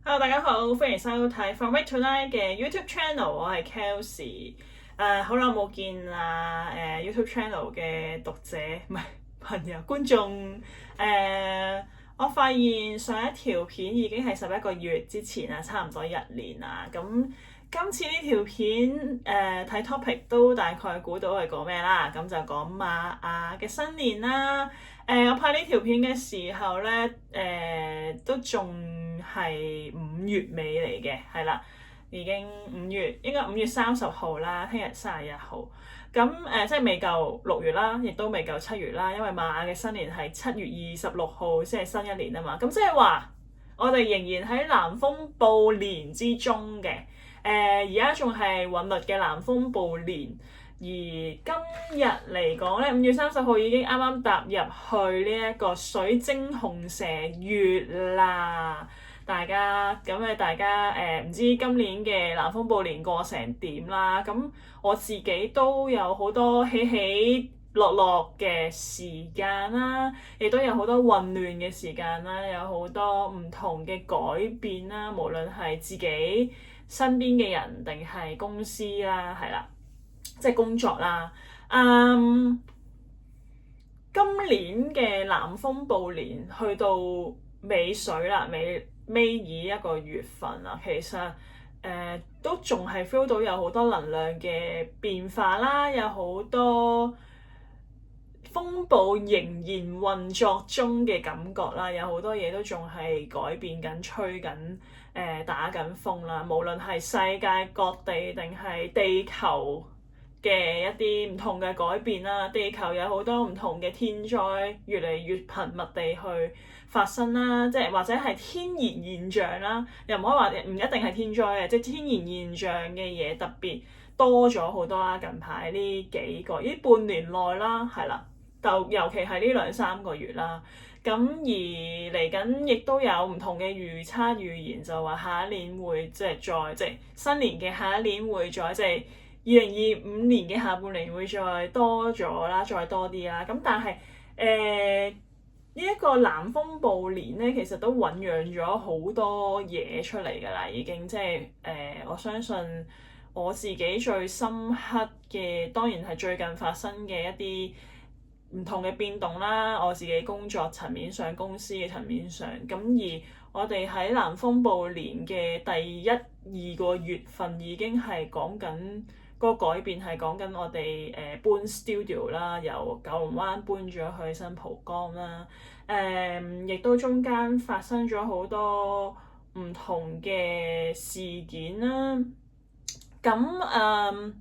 Hello，大家好，歡迎收睇 From Week to Night 嘅 YouTube channel，我係 Kelsey。好耐冇見啦，YouTube channel 嘅讀者唔係朋友觀眾。我發現上一條片已經係11個月之前啦，差唔多1年啦。咁今次呢條片睇 topic 都大概估到係講咩啦，咁就講瑪雅嘅新年啦。我拍呢條片嘅時候咧，都仲係5月尾嚟嘅，係啦，已經應該5月30號啦，聽日31號。咁即係未夠6月啦，亦都未夠7月啦，因為瑪雅嘅新年係7月26號先係新一年啊嘛。咁即係話我哋仍然喺南風暴年之中嘅，而家仲係韻律嘅南風暴年。而今日嚟講咧，5月30號已經啱啱踏入去呢一個水晶紅蛇月啦。大家唔知今年嘅南風暴年過成點啦？咁我自己都有好多起起落落嘅時間啦，亦都有好多混亂嘅時間啦，有好多唔同嘅改變啦，無論係自己身邊嘅人定係公司啦，係啦。即係工作啦。今年嘅南風暴年去到尾水啦，尾二一個月份啦，其實都仲係 feel 到有好多能量嘅變化啦，有好多風暴仍然運作中嘅感覺啦，有好多嘢都仲係改變緊、吹緊、打緊風啦，無論係世界各地定係地球嘅一啲唔同嘅改變啦，地球有好多唔同嘅天災越嚟越頻密地去發生啦，即係或者係天然現象啦，又唔可以話唔一定係天災嘅，即係天然現象嘅嘢特別多咗好多啦。近排呢半年內啦，係啦，就尤其係呢2-3個月啦。咁而嚟緊亦都有唔同嘅預測預言，就話下一年會即係新年嘅下一年會再即係2025年嘅下半年會再多咗啦，再多啲啦。咁但係呢一個南風暴年咧，其實都醖釀咗好多嘢出嚟㗎啦，已經即係我相信我自己最深刻嘅，當然係最近發生嘅一啲唔同嘅變動啦。我自己工作層面上、公司嘅層面上，咁而我哋喺南風暴年嘅第1-2個月份已經係講緊。個改變係講緊我哋搬 studio 啦，由九龍灣搬咗去新蒲崗啦。亦都中間發生咗好多唔同嘅事件啦。咁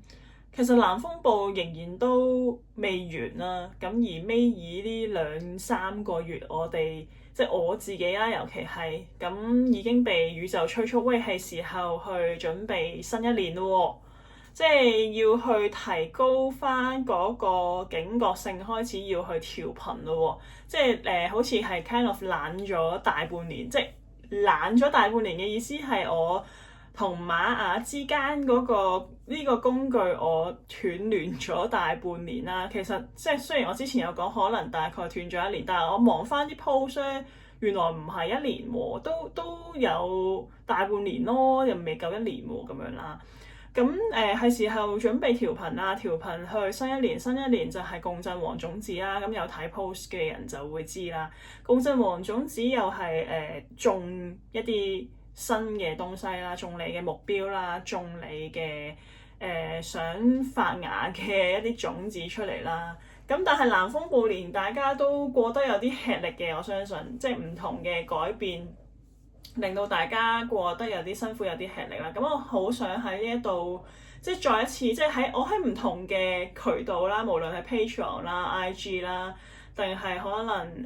其實南風暴仍然都未完啦。咁而尾二呢2-3個月，我哋即係我自己啦，尤其係咁已經被宇宙催促，喂，係時候去準備新一年咯喎。即係要去提高翻嗰個警覺性，開始要去調頻咯喎。即係好似係 kind of 懶咗大半年，即係懶咗大半年嘅意思係我同瑪雅之間呢個工具我斷聯咗大半年啦。其實即係雖然我之前有講可能大概斷咗1年，但係我望翻啲 post 咧，原來唔係1年喎，都有大半年咯，又未夠1年喎咁樣啦。咁係時候準備調頻啦，調頻去新一年就係共振黃種子啦。咁有睇 post 嘅人就會知啦。共振黃種子又係種一啲新嘅東西啦，種你嘅目標啦，種你嘅想發芽嘅一啲種子出嚟啦。咁但係南風暴年大家都過得有啲吃力嘅，我相信即係唔同嘅改變。令到大家過得有啲辛苦，有啲吃力啦。咁我好想喺呢一度，即係再一次，即係我喺唔同嘅渠道啦，無論係 Patreon 啦、IG 啦，定係可能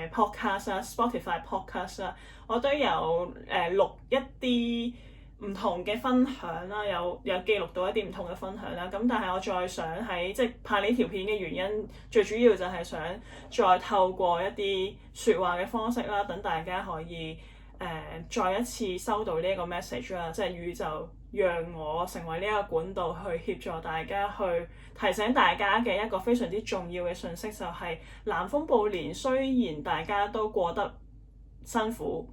podcast 啦、Spotify podcast 啦，我都有錄一啲唔同嘅分享啦，有記錄到一啲唔同嘅分享啦。咁但係我再想喺即係拍呢條片嘅原因，最主要就係想再透過一啲説話嘅方式啦，等大家可以。再一次收到呢一個 message 啦，即係宇宙讓我成為呢一個管道去協助大家，去提醒大家嘅一個非常之重要嘅訊息，就係南風暴年雖然大家都過得辛苦，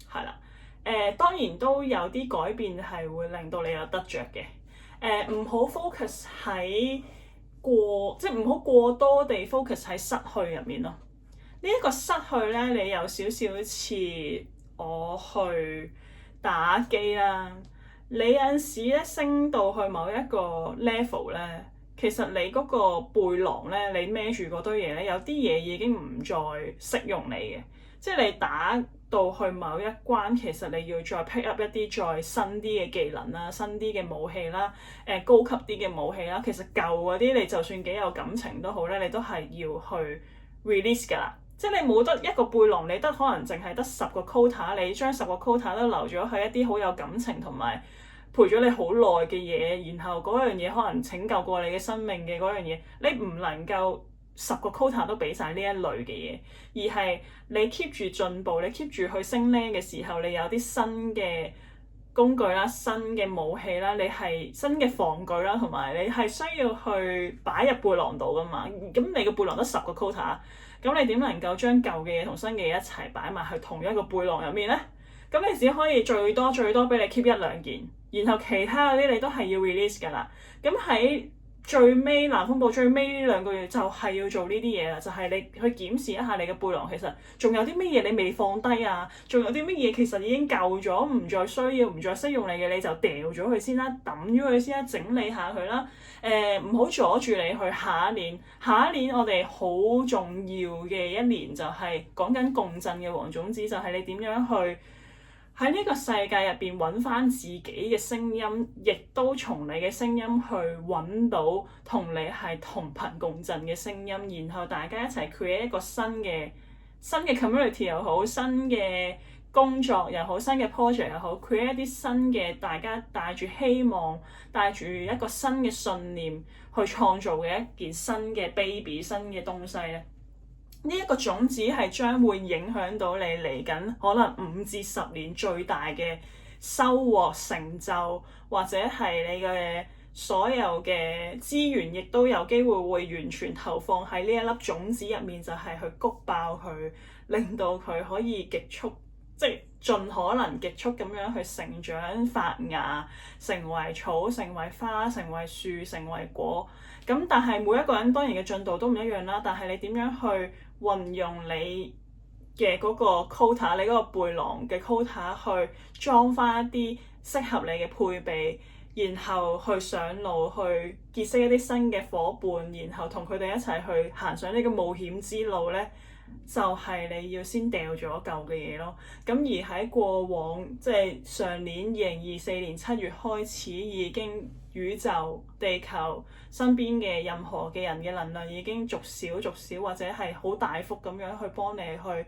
係啦，當然都有啲改變係會令到你有得着嘅。唔好 focus 喺即係唔好過多地 focus 喺失去入面咯。呢一個失去咧，你有少少似我去打機啦。你有陣時咧升到去某一個 level 咧，其實你嗰個背囊咧，你孭住嗰堆嘢咧，有啲嘢已經唔再適用你嘅。即係你打到去某一關，其實你要再 pick up 一啲再新啲嘅技能啦、新啲嘅武器啦、高級啲嘅武器啦。其實舊嗰啲你就算幾有感情都好咧，你都係要去 release 㗎啦。即係你冇得一個背囊，你得可能淨係得10個 quota，你將10個 quota 都留咗喺一啲好有感情同埋陪咗你好耐嘅嘢，然後嗰樣嘢可能拯救過你嘅生命嘅嗰樣嘢，你唔能夠10個 quota 都俾晒呢一類嘅嘢，而係你 keep 住進步，你 keep 住去升 level 嘅時候，你有啲新嘅工具啦、新嘅武器啦，你係新嘅防具啦，同埋你係需要去擺入背囊度噶嘛。咁你個背囊得10個 quota，咁你點能夠將舊嘅嘢同新嘅嘢一齊擺埋去同一個背囊入面咧？咁你只可以最多俾你 keep 1-2件，然後其他嗰啲你都係要 release 㗎啦。咁喺最尾藍風暴最尾呢2個月就係要做呢啲嘢啦，就係你去檢視一下你嘅背囊，其實仲有啲乜嘢你未放低啊？仲有啲乜嘢其實已經舊咗，唔再需要、唔再適用你嘅，你就掉咗佢先啦，抌咗佢先啦，整理下佢啦。唔好阻住你去下一年。下一年我哋好重要嘅一年就係講緊共振嘅黃種子，就係你點樣去喺呢個世界入邊揾翻自己嘅聲音，亦都從你嘅聲音去揾到同你係同頻共振嘅聲音，然後大家一齊 create 一個新嘅 community 又好，新嘅工作又好，新嘅 project 又好， create 一啲新嘅大家帶住希望、帶住一個新嘅信念去創造嘅一件新嘅 baby、新嘅東西咧。呢一個種子係將會影響到你嚟緊可能5至10年最大嘅收穫成就，或者係你嘅所有嘅資源，亦都有機會會完全投放喺呢一粒種子入面，就係去谷爆佢，令到佢可以極速，即係盡可能極速咁樣去成長發芽，成為草、成為花、成為樹、成為果。咁但係每一個人當然嘅進度都唔一樣啦，但係你點樣去運用你嘅嗰個 quota， 你嗰個背囊嘅 quota 去裝翻一啲適合你嘅配備，然後去上路去結識一啲新嘅伙伴，然後同佢哋一齊去行上呢個冒險之路咧，就係你要先掉咗舊嘅嘢咯。咁而喺過往即係上年2024年7月開始，已經宇宙、地球身邊嘅任何嘅人嘅能量已經逐少或者係好大幅咁樣去幫你去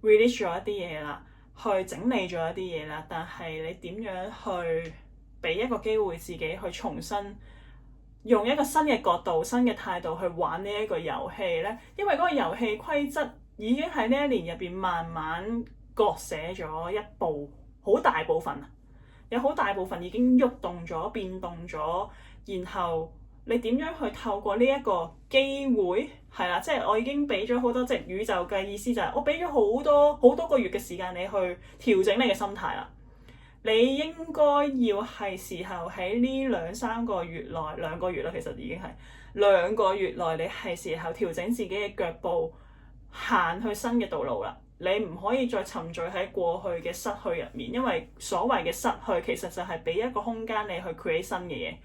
release 咗一啲嘢啦，去整理咗一啲嘢啦。但係你點樣去俾一個機會自己去重新用一個新嘅角度、新嘅態度去玩呢一個遊戲呢？因為嗰個遊戲規則已經喺呢一年入邊慢慢割捨咗一部好大部分，有好大部分已經喐動咗、變動咗，然後你點樣去透過呢一個機會係啦，即係我已經俾咗好多，即係宇宙嘅意思就係我俾咗好多個月嘅時間你去調整你嘅心態啦。你應該要係時候喺呢2-3個月內，2個月啦，其實已經係2個月內，你係時候調整自己嘅腳步，行去新嘅道路啦。你唔可以再沉醉喺過去嘅失去入面，因為所謂嘅失去其實就係俾一個空間你去 create 新嘅嘢，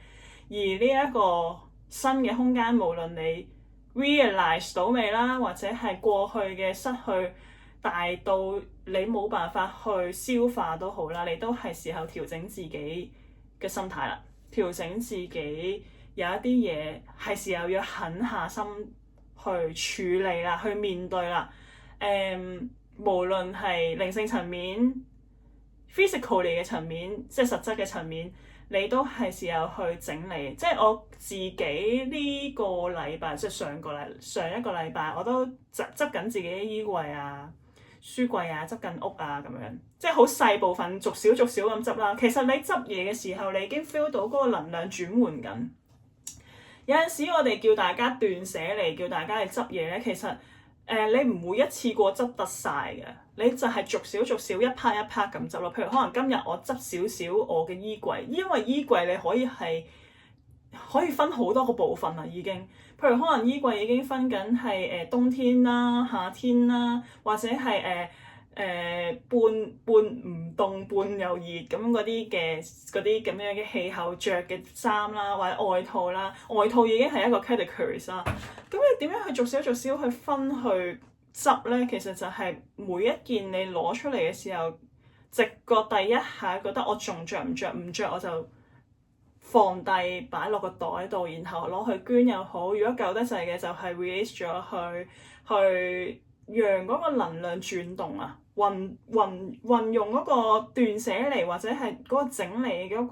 而呢一個新嘅空間，無論你 realize 到未啦，或者係過去嘅失去大到你冇辦法去消化都好啦，你都係時候調整自己嘅心態啦，調整自己有一啲嘢係時候要狠下心去處理啦，去面對啦。無論係靈性層面、physically 嘅層面，即係實質嘅層面，你都係時候去整理。即係我自己呢個禮拜，即係上一個禮拜，我都執緊自己嘅衣櫃啊、書櫃啊、執緊屋啊咁樣，即係好細部分，逐少咁執啦。其實你執嘢嘅時候，你已經 feel 到嗰個能量轉換緊。有陣時我哋叫大家斷捨離，叫大家去執嘢咧，其實你唔會一次過執得晒嘅，你就係逐少逐少一 part 一 part 咁執咯。譬如可能今日我執少少我嘅衣櫃，因為衣櫃你可以分好多個部分啦已經。譬如可能衣櫃已經分緊係冬天啦、夏天啦，或者係半唔凍半又熱咁嗰啲咁樣嘅氣候着嘅衫啦，或者外套啦，外套已經係一個 categories 啦。咁你點樣去逐少逐少去分去執咧？其實就係每一件你攞出嚟嘅時候，直覺第一下覺得我仲着唔着，唔着我就放低擺落個袋度，然後攞去捐又好。如果舊得滯嘅就係 release 咗去讓嗰個能量轉動啊，運用嗰個斷捨離或者係嗰個整理嗰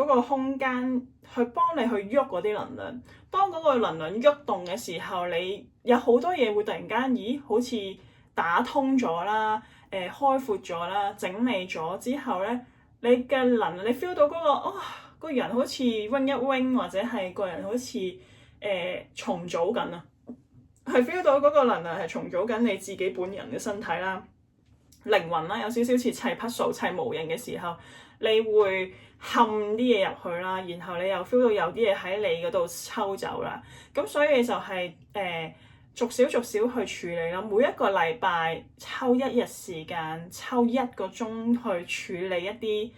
個空間去幫你去喐嗰啲能量。當嗰個能量喐動嘅時候，你有好多嘢會突然間，咦，好似打通咗啦，開闊咗啦，整理咗之後咧，你嘅能量你 feel 到嗰個人好似 wing 一 wing，或者係個人好似重組緊啊，係 feel 到嗰個能量係重組緊你自己本人嘅身體啦、靈魂啦，有少少似砌 puzzle 砌模型嘅時候，你會冚啲嘢入去啦，然後你又 feel 到有啲嘢喺你嗰度抽走啦，咁所以就係逐少逐少去處理啦。每一個禮拜抽一日時間，抽1個鐘去處理一啲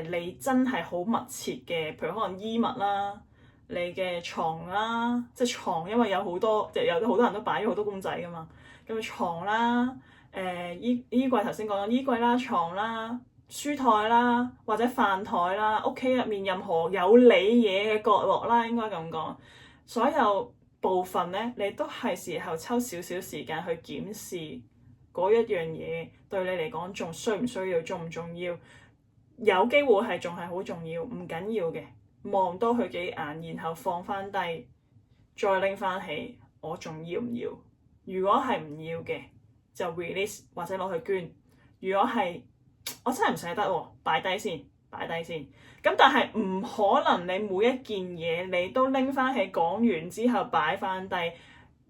你真係好密切嘅，譬如可能衣物啦、你嘅床啦，即係床，因為有好多人都擺咗好多公仔㗎嘛，咁床啦、衣櫃頭先講緊衣櫃啦、床啦、書台啦，或者飯台啦，屋企入面任何有你嘢嘅角落啦，應該咁講，所有部分咧，你都係時候抽少少時間去檢視嗰一樣嘢對你嚟講仲需唔需要、重唔重要？有機會係仲係好重要，唔緊要嘅，望多佢幾眼，然後放翻低，再拎翻起，我仲要唔要？如果係唔要嘅，就 release 或者攞去捐。如果係我真係唔捨得喎，擺低先。咁但係唔可能你每一件嘢你都拎翻起，講完之後擺翻低，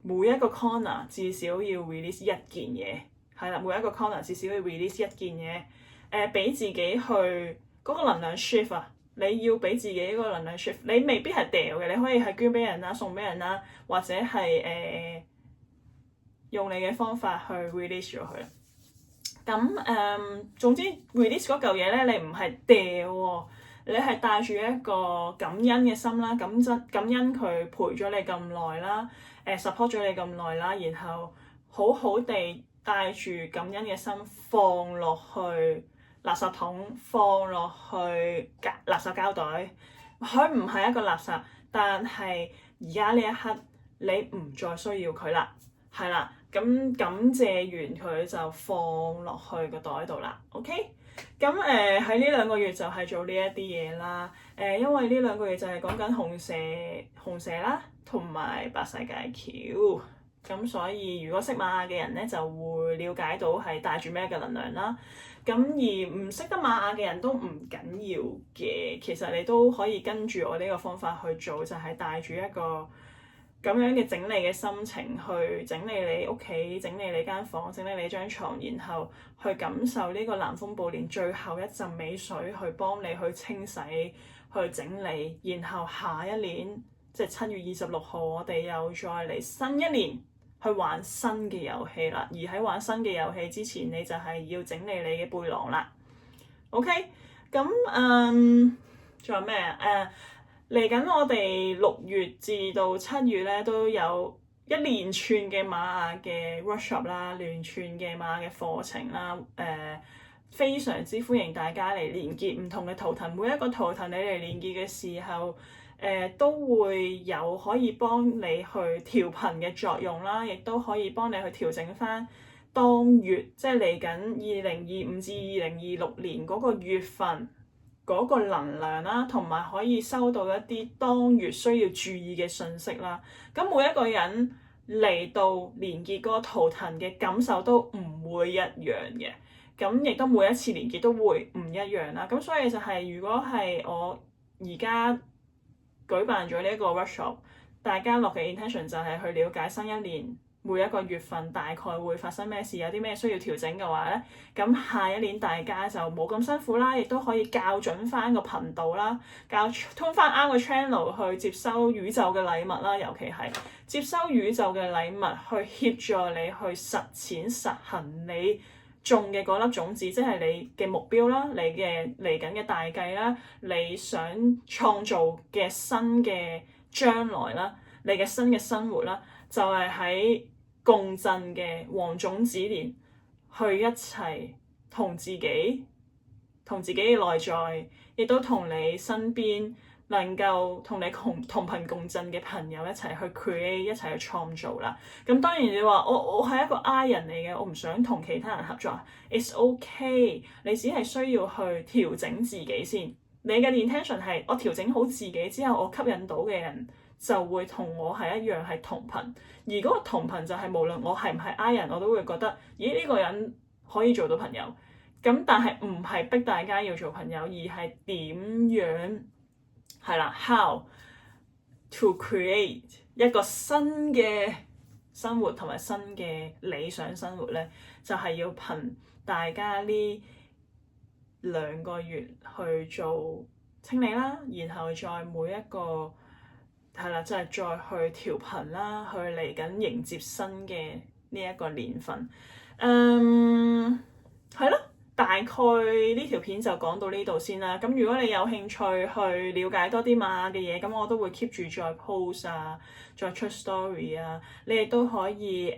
每一個 corner 至少要 release 一件嘢，係啦，每一個 corner 至少要 release 一件嘢，俾自己去嗰個能量 shift 啊，你要俾自己嗰個能量 shift， 你未必係掉嘅，你可以係捐俾人啦、送俾人啦，或者係用你嘅方法去 release 咗佢。咁總之 release 嗰嚿嘢咧，你唔係掉喎，你係帶住一個感恩嘅心啦，感恩佢陪咗你咁耐啦，support 咗你咁耐啦，然後好好地帶住感恩嘅心放落去垃圾桶，放落去垃圾膠袋，佢唔係一個垃圾，但係而家呢一刻你唔再需要佢啦，係啦。咁感謝完佢就放落去個袋度啦 ，OK？咁喺呢2個月就係做呢一啲嘢啦。因為呢2個月就係講緊紅蛇啦，同埋白世界橋。咁所以如果識瑪雅嘅人咧，就會了解到係帶住咩嘅能量啦。咁而唔識得瑪雅嘅人都唔緊要嘅，其實你都可以跟住我呢個方法去做，就係帶住一個咁樣嘅整理嘅心情去整理你屋企、整理你間房、整理你張床，然後去感受呢個南風暴年最後一陣美水去幫你去清洗、去整理，然後下一年即係7月26號，我哋又再嚟新一年去玩新嘅遊戲啦。而喺玩新嘅遊戲之前，你就係要整理你嘅背囊啦。OK，咁仲有咩啊？嚟緊我哋6月至到7月咧，都有一連串嘅瑪雅嘅 workshop 啦，連串嘅瑪雅嘅課程啦，非常之歡迎大家嚟連結唔同嘅圖騰，每一個圖騰你嚟連結嘅時候，都會有可以幫你去調頻嘅作用啦，亦都可以幫你去調整翻當月，即係嚟緊2025至2026年嗰個月份嗰個能量啦，同埋可以收到一啲當月需要注意嘅信息啦。咁每一個人嚟到連結嗰個圖騰嘅感受都唔會一樣嘅，咁亦都每一次連結都會唔一樣啦。咁所以就係如果係我而家舉辦咗呢一個 workshop，大家落嘅 intention 就係去了解新一年每一個月份大概會發生咩事，有啲咩需要調整嘅話咧，咁下一年大家就冇咁辛苦啦，亦都可以校準翻個頻道啦，tune翻啱個 channel 去接收宇宙嘅禮物啦，尤其係接收宇宙嘅禮物去協助你去實踐實行你種嘅嗰粒種子，即係你嘅目標啦，你嘅嚟緊嘅大計啦，你想創造嘅新嘅將來啦，你嘅新嘅生活啦，就係喺共振嘅黃種子年去一齊同自己嘅內在，亦都同你身邊能夠同你同頻共振嘅朋友一齊去 create， 一齊去創造啦。咁當然你話我係一個 I 人嚟嘅，我唔想同其他人合作。It's okay， 你只係需要去調整自己先。你嘅 intention 係我調整好自己之後，我吸引到嘅人就會同我係一樣係同頻。而嗰個同頻就係無論我係唔係 I 人，我都會覺得，咦呢個人可以做到朋友。咁但係唔係逼大家要做朋友，而係點樣？係啦 ，how to create 一個新嘅生活同埋新嘅理想生活咧，就係要憑大家呢2個月去做清理啦，然後再每一個係啦，即係再去調頻啦，去嚟緊迎接新嘅呢一個年份。係咯。大概呢條片就講到呢度先啦。咁如果你有興趣去了解多啲瑪雅嘅嘢，咁我都會 keep 住再 post 啊，再出 story 啊。你亦都可以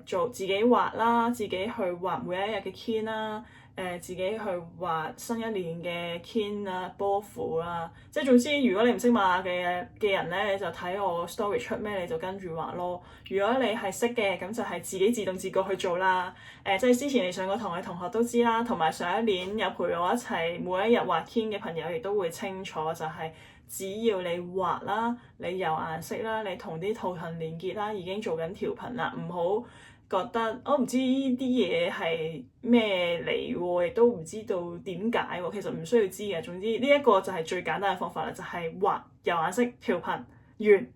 做自己畫啦，自己去畫每一日嘅 kin 啦，自己去畫新一年嘅 kin 啦、波符啦。即係總之，如果你唔識瑪雅嘅人咧，你就睇我 story 出咩你就跟住畫咯。如果你係識嘅，咁就係自己自動自覺去做啦。即係之前你上過堂嘅同學都知啦，同埋上一年有陪我一齊每一日畫 kin 嘅朋友，亦都會清楚就係、只要你畫啦，你有顏色啦，你同啲圖騰連結啦，已經做緊調頻啦。唔好覺得我唔知呢啲嘢係咩嚟喎，亦都唔知道點解喎。其實唔需要知嘅。總之呢一個就係最簡單嘅方法啦，就係畫有顏色調頻完，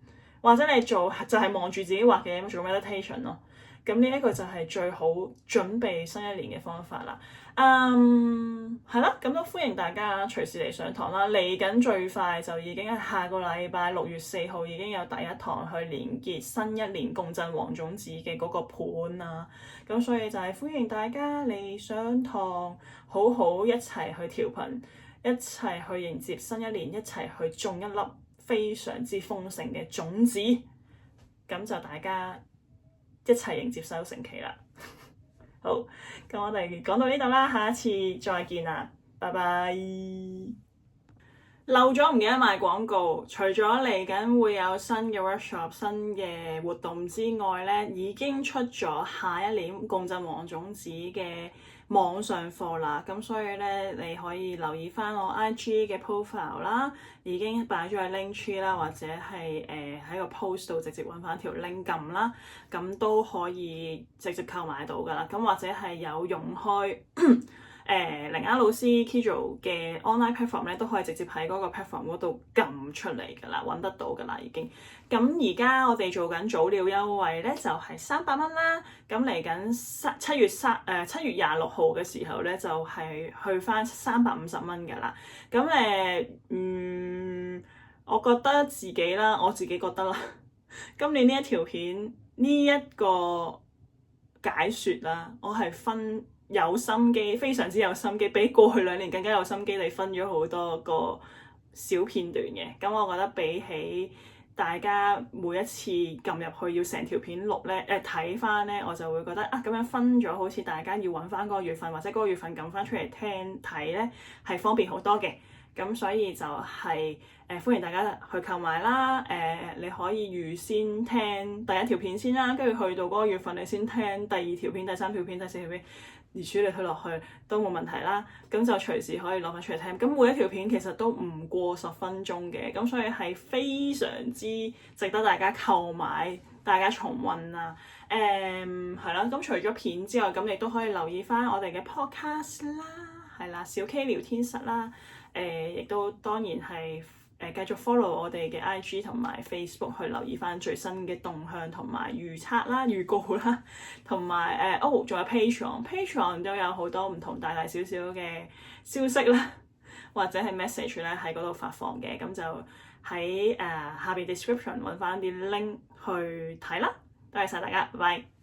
或者你做就係望住自己畫嘅做 meditation 咯。咁呢一個就係最好準備新一年嘅方法啦。係啦，咁都歡迎大家隨時嚟上堂啦。嚟緊最快就已經係下個禮拜6月4號已經有第一堂去連結新一年共振黃種子嘅嗰個盤啊。咁所以就係歡迎大家嚟上堂，好好一齊去調頻，一齊去迎接新一年，一齊去種一粒非常之豐盛嘅種子。咁就大家一齊迎接收成期啦。好，咁我哋講到呢度啦，下一次再見啦，拜拜。漏咗唔記得賣廣告，除咗嚟緊會有新嘅 workshop、新嘅活動之外咧，已經出咗下一年共振黃種子嘅網上課啦。咁所以咧，你可以留意翻我 IG 嘅 profile 啦，已經擺咗喺 link tree 啦，或者係喺個 post 度直接揾翻條 link 撳啦，咁都可以直接購買到噶啦。咁或者係有用開靈丫老師 Kijo 嘅 online platform 咧，都可以直接喺嗰個 platform 嗰度撳出嚟㗎啦，揾得到㗎啦已經。咁而家我哋做緊早鳥優惠咧，就係300蚊啦。咁嚟緊7月26號嘅時候咧，就係去翻350蚊㗎啦。咁我覺得自己啦，我自己覺得啦，今年呢一條片呢一個解說啦，我係有心機，非常之有心機，比過去2年更加有心機地分咗好多個小片段嘅。咁我覺得比起大家每一次撳入去要成條片錄咧，睇翻咧，我就會覺得咁樣分咗，好似大家要揾翻嗰個月份或者嗰個月份撳翻出嚟聽睇咧，係方便好多嘅。咁所以就係歡迎大家去購買啦。你可以預先聽第一條片先啦，跟住去到嗰個月份你先聽第2條片、第3條片、第4條片，而處理佢落去都冇問題啦。咁就隨時可以攞翻出嚟聽。咁每一條片其實都唔過10分鐘嘅，咁所以係非常之值得大家購買、大家重溫啊。係啦，咁除咗片之外，咁亦都可以留意翻我哋嘅 podcast 啦，係啦，小 K 聊天室啦。亦都當然係繼續 follow 我哋嘅 IG 同埋 Facebook 去留意翻最新嘅動向同埋預測啦、預告啦，同埋仲有 Patreon 都有好多唔同大大小小嘅消息啦，或者係 message 咧喺嗰度發放嘅，咁就喺下邊 description 揾翻啲 link 去睇啦。多謝晒大家，拜拜。